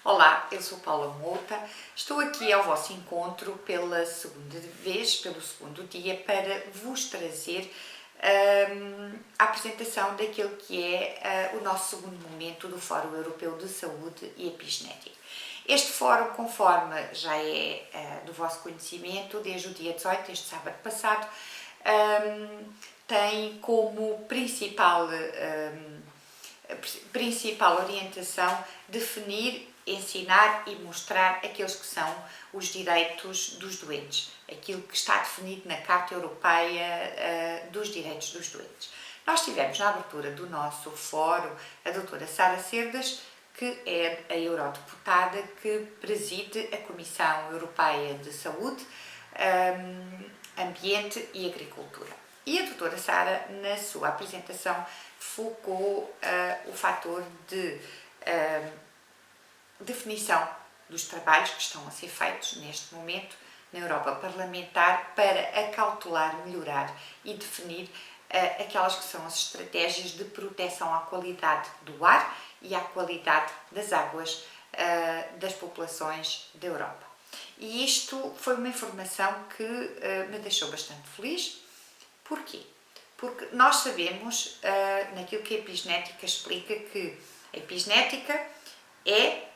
Olá, eu sou Paula Mouta, estou aqui ao vosso encontro pela segunda vez, pelo segundo dia, para vos trazer a apresentação daquilo que é o nosso segundo momento do Fórum Europeu de Saúde e Epigenética. Este fórum, conforme já é do vosso conhecimento, desde o dia 18, este sábado passado, tem como principal orientação definir, ensinar e mostrar aqueles que são os direitos dos doentes, aquilo que está definido na Carta Europeia dos Direitos dos Doentes. Nós tivemos na abertura do nosso fórum a doutora Sara Cerdas, que é a eurodeputada que preside a Comissão Europeia de Saúde, Ambiente e Agricultura. E a doutora Sara, na sua apresentação, focou o fator de definição dos trabalhos que estão a ser feitos neste momento na Europa parlamentar para acautelar, melhorar e definir aquelas que são as estratégias de proteção à qualidade do ar e à qualidade das águas das populações da Europa. E isto foi uma informação que me deixou bastante feliz. Porquê? Porque nós sabemos, naquilo que a epigenética explica, que a epigenética é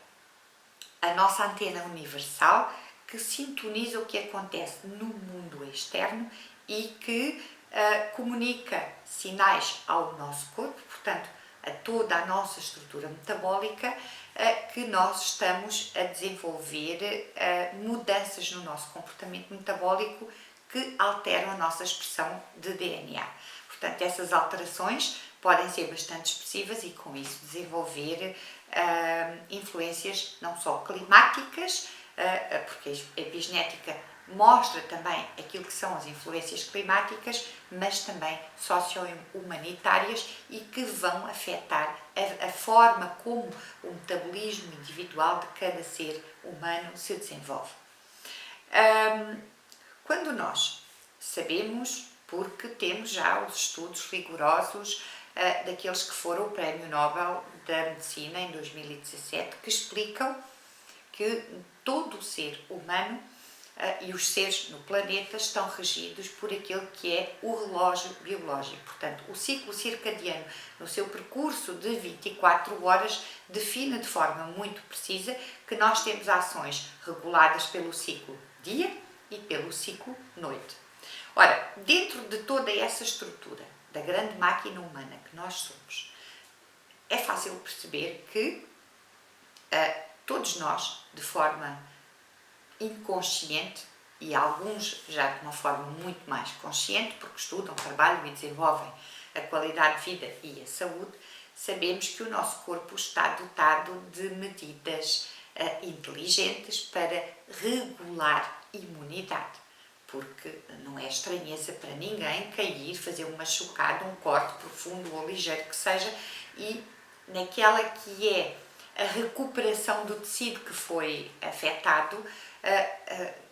a nossa antena universal que sintoniza o que acontece no mundo externo e que comunica sinais ao nosso corpo, portanto, a toda a nossa estrutura metabólica, que nós estamos a desenvolver mudanças no nosso comportamento metabólico que alteram a nossa expressão de DNA. Portanto, essas alterações podem ser bastante expressivas e, com isso, desenvolver influências não só climáticas, porque a epigenética mostra também aquilo que são as influências climáticas, mas também socio-humanitárias e que vão afetar a forma como o metabolismo individual de cada ser humano se desenvolve. Quando nós sabemos, porque temos já os estudos rigorosos daqueles que foram o Prémio Nobel da Medicina em 2017, que explicam que todo o ser humano e os seres no planeta estão regidos por aquilo que é o relógio biológico. Portanto, o ciclo circadiano, no seu percurso de 24 horas, define de forma muito precisa que nós temos ações reguladas pelo ciclo dia e pelo ciclo noite. Ora, dentro de toda essa estrutura da grande máquina humana que nós somos, é fácil perceber que todos nós, de forma inconsciente, e alguns já de uma forma muito mais consciente, porque estudam, trabalham e desenvolvem a qualidade de vida e a saúde, sabemos que o nosso corpo está dotado de medidas inteligentes para regular a imunidade. Porque não é estranheza para ninguém cair, fazer uma chocada, um corte profundo ou ligeiro que seja, e naquela que é a recuperação do tecido que foi afetado,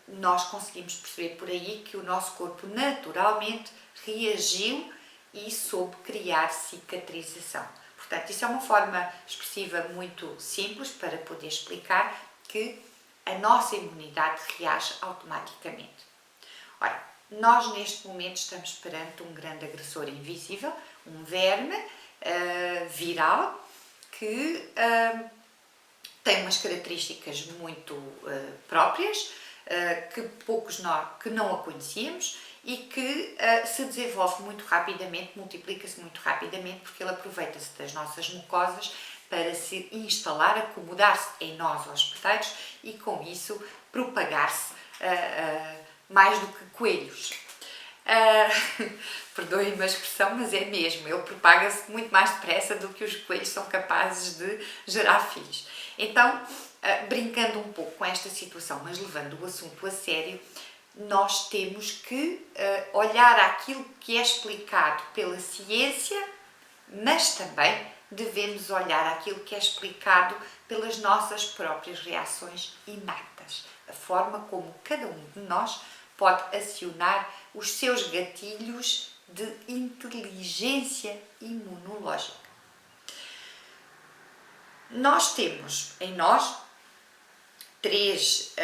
nós conseguimos perceber por aí que o nosso corpo naturalmente reagiu e soube criar cicatrização. Portanto, isso é uma forma expressiva muito simples para poder explicar que a nossa imunidade reage automaticamente. Ora, nós neste momento estamos perante um grande agressor invisível, um verme viral que tem umas características muito próprias, que não a conhecíamos e que se desenvolve muito rapidamente, multiplica-se muito rapidamente, porque ele aproveita-se das nossas mucosas para se instalar, acomodar-se em nós hospedeiros e com isso propagar-se mais do que coelhos. Perdoem-me a expressão, mas é mesmo, ele propaga-se muito mais depressa do que os coelhos são capazes de gerar filhos. Então, brincando um pouco com esta situação, mas levando o assunto a sério, nós temos que olhar aquilo que é explicado pela ciência, mas também devemos olhar aquilo que é explicado pelas nossas próprias reações inatas, a forma como cada um de nós pode acionar os seus gatilhos de inteligência imunológica. Nós temos em nós três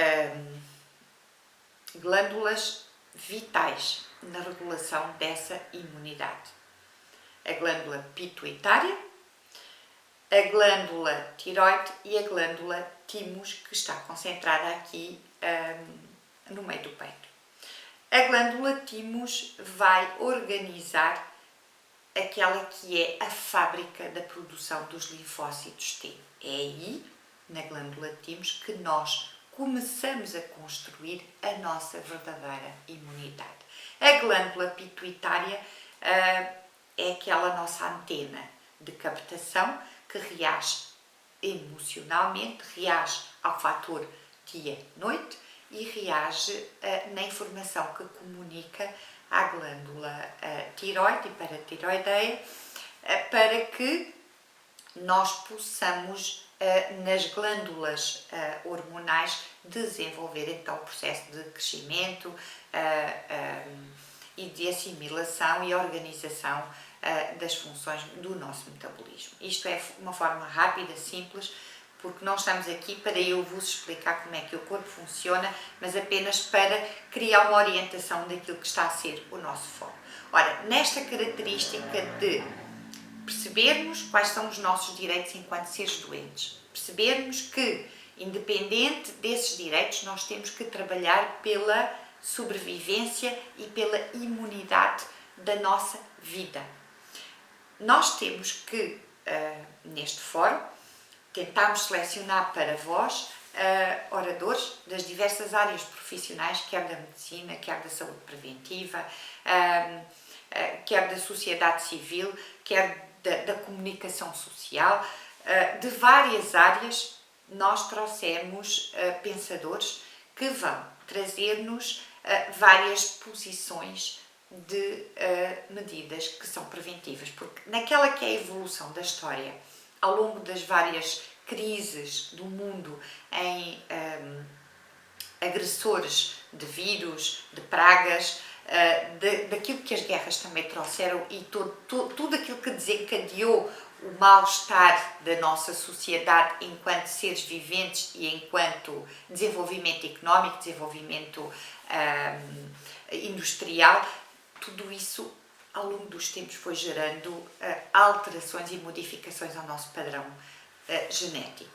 glândulas vitais na regulação dessa imunidade. A glândula pituitária, a glândula tiroide e a glândula thymus, que está concentrada aqui no meio do peito. A glândula thymus vai organizar aquela que é a fábrica da produção dos linfócitos T. É aí, na glândula thymus, que nós começamos a construir a nossa verdadeira imunidade. A glândula pituitária é aquela nossa antena de captação que reage emocionalmente, reage ao fator dia-noite e reage na informação que comunica à glândula tiroide e paratiroideia para que nós possamos, nas glândulas hormonais, desenvolver então o processo de crescimento e de assimilação e organização das funções do nosso metabolismo. Isto é uma forma rápida, simples, porque não estamos aqui para eu vos explicar como é que o corpo funciona, mas apenas para criar uma orientação daquilo que está a ser o nosso foco. Ora, nesta característica de percebermos quais são os nossos direitos enquanto seres doentes, percebermos que, independente desses direitos, nós temos que trabalhar pela sobrevivência e pela imunidade da nossa vida. Nós temos que, neste fórum, tentarmos selecionar para vós oradores das diversas áreas profissionais, quer da medicina, quer da saúde preventiva, quer da sociedade civil, quer da comunicação social, de várias áreas. Nós trouxemos pensadores que vão trazer-nos várias posições de medidas que são preventivas, porque naquela que é a evolução da história, ao longo das várias crises do mundo em agressores de vírus, de pragas, daquilo que as guerras também trouxeram e tudo aquilo que desencadeou o mal-estar da nossa sociedade enquanto seres viventes e enquanto desenvolvimento económico, desenvolvimento industrial, tudo isso ao longo dos tempos foi gerando alterações e modificações ao nosso padrão genético.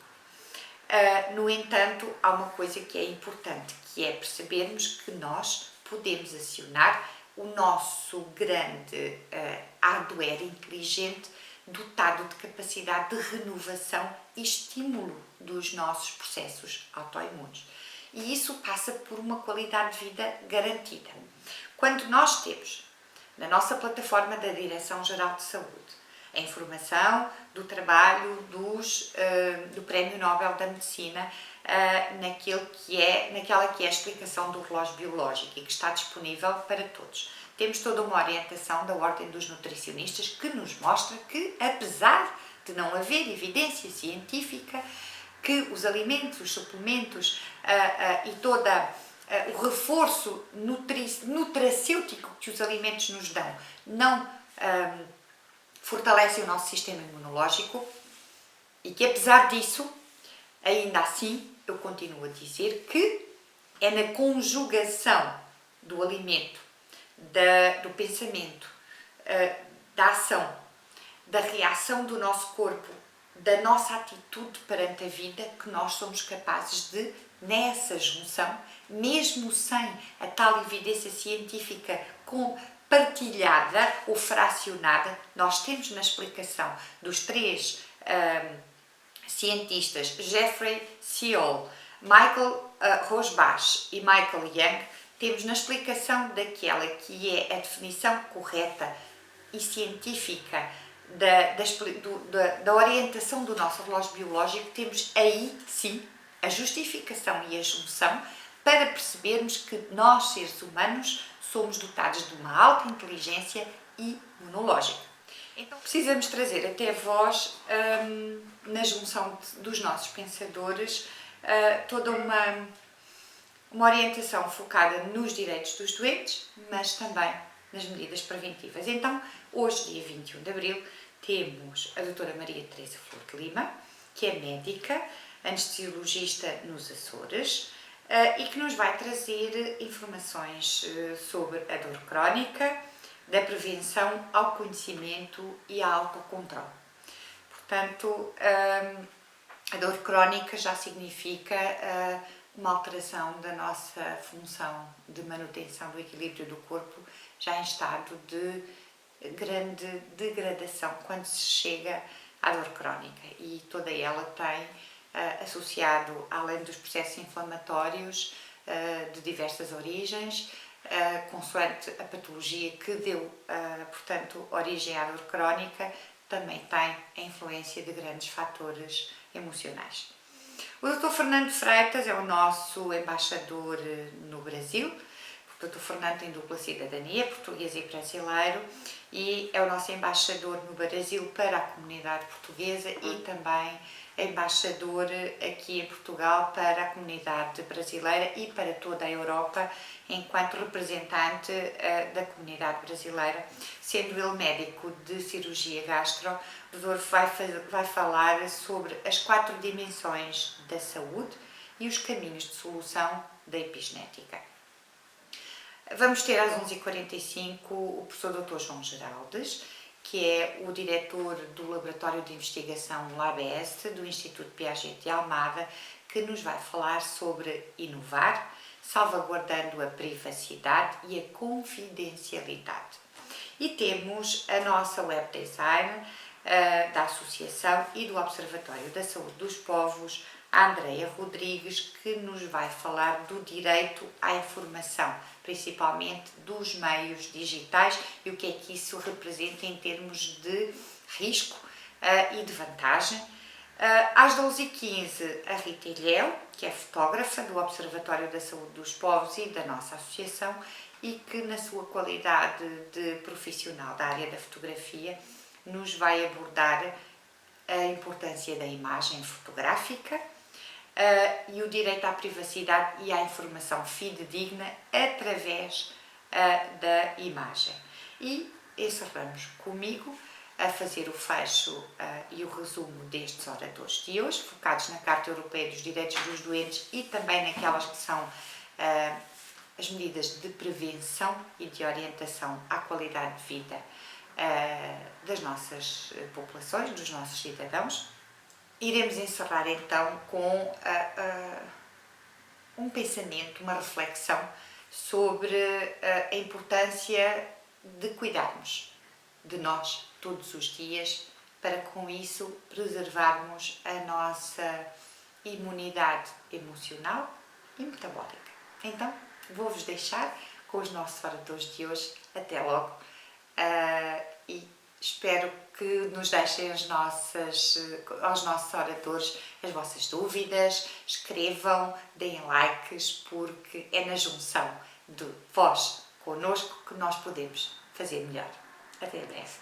No entanto, há uma coisa que é importante, que é percebermos que nós podemos acionar o nosso grande hardware inteligente dotado de capacidade de renovação e estímulo dos nossos processos autoimunes. E isso passa por uma qualidade de vida garantida. Quando nós temos na nossa plataforma da Direção-Geral de Saúde a informação do trabalho do Prémio Nobel da Medicina naquela que é a explicação do relógio biológico e que está disponível para todos. Temos toda uma orientação da Ordem dos Nutricionistas que nos mostra que, apesar de não haver evidência científica, que os alimentos, os suplementos e todo o reforço nutracêutico que os alimentos nos dão não fortalecem o nosso sistema imunológico e que, apesar disso, ainda assim, eu continuo a dizer que é na conjugação do alimento, do pensamento, da ação, da reação do nosso corpo, da nossa atitude perante a vida, que nós somos capazes de, nessa junção, mesmo sem a tal evidência científica partilhada ou fracionada, nós temos na explicação dos três cientistas, Jeffrey Searle, Michael Rosbash e Michael Young, temos na explicação daquela que é a definição correta e científica da orientação do nosso relógio biológico, temos aí sim a justificação e a junção para percebermos que nós, seres humanos, somos dotados de uma alta inteligência imunológica. Então precisamos trazer até vós, na junção dos nossos pensadores, toda uma orientação focada nos direitos dos doentes, mas também nas medidas preventivas. Então, hoje, dia 21 de Abril, temos a doutora Maria Teresa Flor de Lima, que é médica, anestesiologista nos Açores, e que nos vai trazer informações sobre a dor crónica, da prevenção ao conhecimento e ao autocontrole. Portanto, a dor crónica já significa uma alteração da nossa função de manutenção do equilíbrio do corpo, já em estado de grande degradação, quando se chega à dor crónica. E toda ela tem associado, além dos processos inflamatórios de diversas origens, consoante a patologia que deu, portanto, origem à dor crónica, também tem a influência de grandes fatores emocionais. O Dr. Fernando Freitas é o nosso embaixador no Brasil. O Dr. Fernando tem dupla cidadania, português e brasileiro, e é o nosso embaixador no Brasil para a comunidade portuguesa e também embaixador aqui em Portugal para a comunidade brasileira e para toda a Europa, enquanto representante da comunidade brasileira, sendo ele médico de cirurgia gastro. O doutor vai falar sobre as 4 dimensões da saúde e os caminhos de solução da epigenética. Vamos ter às 11h45 o professor Dr. João Geraldes, que é o diretor do Laboratório de Investigação LabEst do Instituto Piaget de Almada, que nos vai falar sobre inovar, salvaguardando a privacidade e a confidencialidade. E temos a nossa web design da Associação e do Observatório da Saúde dos Povos, a Andreia Rodrigues, que nos vai falar do direito à informação, principalmente dos meios digitais e o que é que isso representa em termos de risco e de vantagem. Às 12h15, a Rita Ilhéu, que é fotógrafa do Observatório da Saúde dos Povos e da nossa associação, e que na sua qualidade de profissional da área da fotografia nos vai abordar a importância da imagem fotográfica e o direito à privacidade e à informação fidedigna através da imagem. E encerramos comigo a fazer o fecho e o resumo destes oradores de hoje, focados na Carta Europeia dos Direitos dos Doentes e também naquelas que são as medidas de prevenção e de orientação à qualidade de vida das nossas populações, dos nossos cidadãos. Iremos encerrar então com um pensamento, uma reflexão sobre a importância de cuidarmos de nós todos os dias, para com isso preservarmos a nossa imunidade emocional e metabólica. Então, vou-vos deixar com os nossos oradores de hoje. Até logo e espero que nos deixem aos nossos oradores as vossas dúvidas, escrevam, deem likes, porque é na junção de vós connosco que nós podemos fazer melhor. Até breve.